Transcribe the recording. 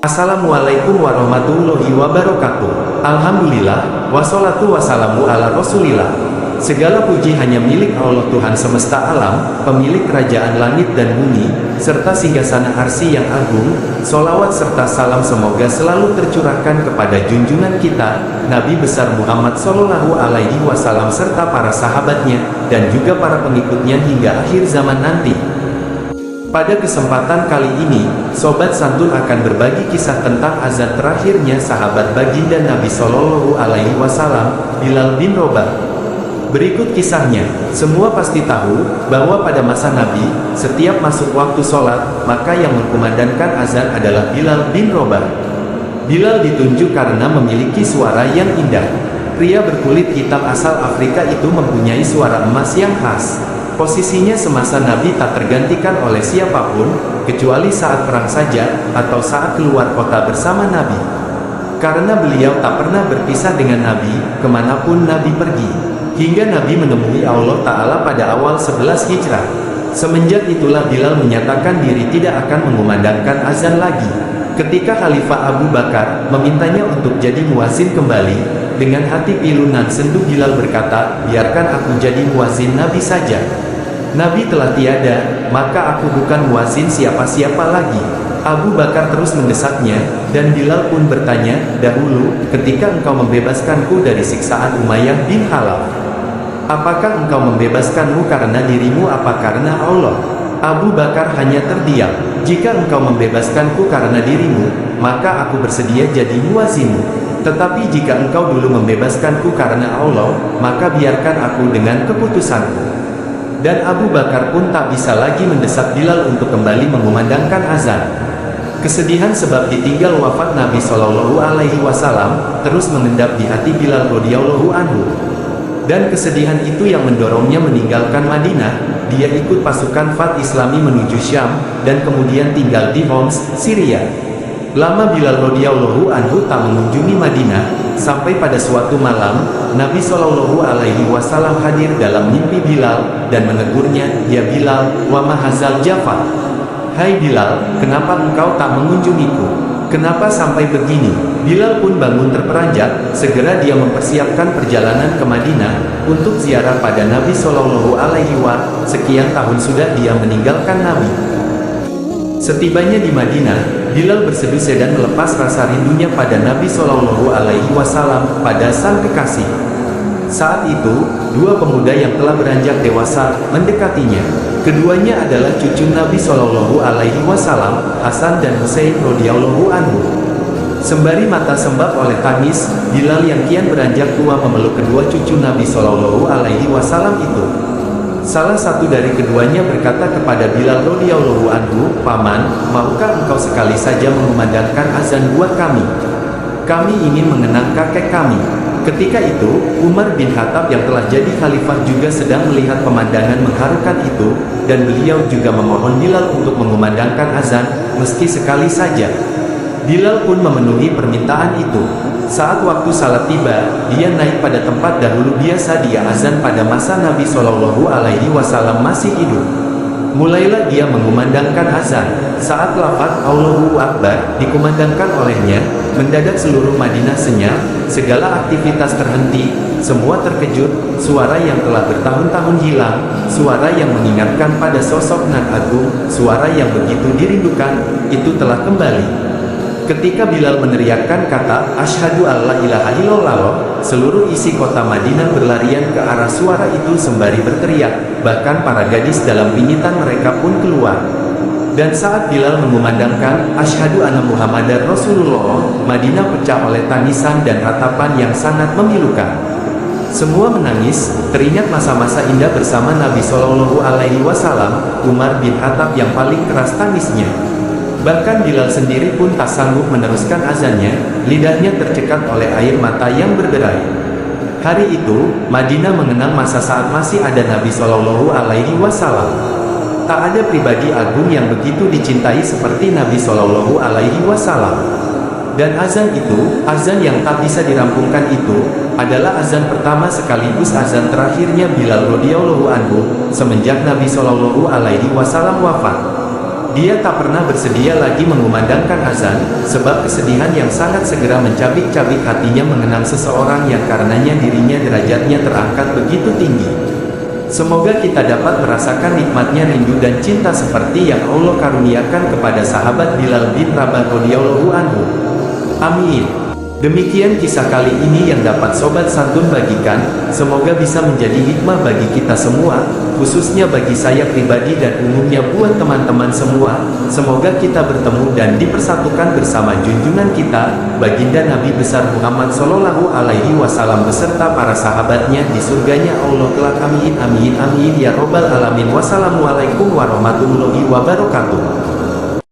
Assalamualaikum warahmatullahi wabarakatuh. Alhamdulillah, wassalatu wassalamu ala rasulillah. Segala puji hanya milik Allah Tuhan semesta alam, pemilik kerajaan langit dan bumi, serta singgasana arsy yang agung. Solawat serta salam semoga selalu tercurahkan kepada junjungan kita, Nabi besar Muhammad Sallallahu Alaihi Wasallam, serta para sahabatnya, dan juga para pengikutnya hingga akhir zaman nanti. Pada kesempatan kali ini, Sobat Santun akan berbagi kisah tentang azan terakhirnya sahabat baginda Nabi Shallallahu Alaihi Wasallam, Bilal bin Rabah. Berikut kisahnya. Semua pasti tahu bahwa pada masa Nabi, setiap masuk waktu sholat, maka yang mengkumandangkan azan adalah Bilal bin Rabah. Bilal ditunjuk karena memiliki suara yang indah. Pria berkulit hitam asal Afrika itu mempunyai suara emas yang khas. Posisinya semasa Nabi tak tergantikan oleh siapapun, kecuali saat perang saja, atau saat keluar kota bersama Nabi. Karena beliau tak pernah berpisah dengan Nabi, kemanapun Nabi pergi. Hingga Nabi menemui Allah Ta'ala pada awal 11 Hijrah. Semenjak itulah Bilal menyatakan diri tidak akan mengumandangkan azan lagi. Ketika Khalifah Abu Bakar memintanya untuk jadi muazin kembali, dengan hati pilu nan sendu Bilal berkata, biarkan aku jadi muazin Nabi saja. Nabi telah tiada, maka aku bukan muazin siapa-siapa lagi. Abu Bakar terus mendesaknya, dan Bilal pun bertanya, dahulu, ketika engkau membebaskanku dari siksaan Umayyah bin Khalaf, apakah engkau membebaskanmu karena dirimu apa karena Allah? Abu Bakar hanya terdiam. Jika engkau membebaskanku karena dirimu, maka aku bersedia jadi muazinmu. Tetapi jika engkau dulu membebaskanku karena Allah, maka biarkan aku dengan keputusanku. Dan Abu Bakar pun tak bisa lagi mendesak Bilal untuk kembali mengumandangkan azan. Kesedihan sebab ditinggal wafat Nabi Shallallahu Alaihi Wasallam terus mengendap di hati Bilal radhiyallahu anhu. Dan kesedihan itu yang mendorongnya meninggalkan Madinah. Dia ikut pasukan Fath Islami menuju Syam, dan kemudian tinggal di Homs, Syria. Lama Bilal radhiyallahu anhu tak mengunjungi Madinah, sampai pada suatu malam, Nabi Shallallahu Alaihi Wasallam hadir dalam mimpi Bilal, dan menegurnya, ya Bilal, wa ma hazal jafar. Hai Bilal, kenapa engkau tak mengunjungiku? Kenapa sampai begini? Bilal pun bangun terperanjat, segera dia mempersiapkan perjalanan ke Madinah, untuk ziarah pada Nabi Shallallahu Alaihi Wasallam. Sekian tahun sudah dia meninggalkan Nabi. Setibanya di Madinah, Bilal berseduh dan melepas rasa rindunya pada Nabi Shallallahu Alaihi Wasallam, pada sang kekasih. Saat itu, dua pemuda yang telah beranjak dewasa mendekatinya. Keduanya adalah cucu Nabi Shallallahu Alaihi Wasallam, Hasan dan Husain radhiyallahu anhu. Sembari mata sembab oleh tangis, Bilal yang kian beranjak tua memeluk kedua cucu Nabi Shallallahu Alaihi Wasallam itu. Salah satu dari keduanya berkata kepada Bilal radhiyallahu anhu, Paman, maukah engkau sekali saja mengumandangkan azan buat kami? Kami ingin mengenang kakek kami. Ketika itu, Umar bin Khattab yang telah jadi khalifah juga sedang melihat pemandangan mengharukan itu, dan beliau juga memohon Bilal untuk mengumandangkan azan, meski sekali saja. Bilal pun memenuhi permintaan itu. Saat waktu salat tiba, dia naik pada tempat dahulu biasa dia azan pada masa Nabi Shallallahu Alaihi Wasallam masih hidup. Mulailah dia mengumandangkan azan. Saat lafaz Allahu Akbar dikumandangkan olehnya, mendadak seluruh Madinah senyap, segala aktivitas terhenti, semua terkejut. Suara yang telah bertahun-tahun hilang, suara yang mengingatkan pada sosok nan agung, suara yang begitu dirindukan, itu telah kembali. Ketika Bilal meneriakkan kata Asyhadu alla ilaha illallah, seluruh isi kota Madinah berlarian ke arah suara itu sembari berteriak. Bahkan para gadis dalam pingitan mereka pun keluar. Dan saat Bilal mengumandangkan Asyhadu anna Muhammadar Rasulullah, Madinah pecah oleh tangisan dan ratapan yang sangat memilukan. Semua menangis, teringat masa-masa indah bersama Nabi Shallallahu Alaihi Wasallam. Umar bin Khattab yang paling keras tangisnya. Bahkan Bilal sendiri pun tak sanggup meneruskan azannya, lidahnya tercekat oleh air mata yang berderai. Hari itu, Madinah mengenang masa saat masih ada Nabi Shallallahu Alaihi Wasallam. Tak ada pribadi agung yang begitu dicintai seperti Nabi Shallallahu Alaihi Wasallam. Dan azan itu, azan yang tak bisa dirampungkan itu, adalah azan pertama sekaligus azan terakhirnya Bilal radhiyallahu anhu, semenjak Nabi Shallallahu Alaihi Wasallam wafat. Dia tak pernah bersedia lagi mengumandangkan azan, sebab kesedihan yang sangat segera mencabik-cabik hatinya mengenang seseorang yang karenanya dirinya derajatnya terangkat begitu tinggi. Semoga kita dapat merasakan nikmatnya rindu dan cinta seperti yang Allah karuniakan kepada sahabat Bilal bin Rabah radhiyallahu anhu. Amin. Demikian kisah kali ini yang dapat Sobat Santun bagikan, semoga bisa menjadi hikmah bagi kita semua, khususnya bagi saya pribadi dan umumnya buat teman-teman semua. Semoga kita bertemu dan dipersatukan bersama junjungan kita, Baginda Nabi besar Muhammad Sallallahu Alaihi Wasallam beserta para sahabatnya di surganya Allah kelak. Amin amin amin ya robbal alamin. Wassalamualaikum warahmatullahi wabarakatuh.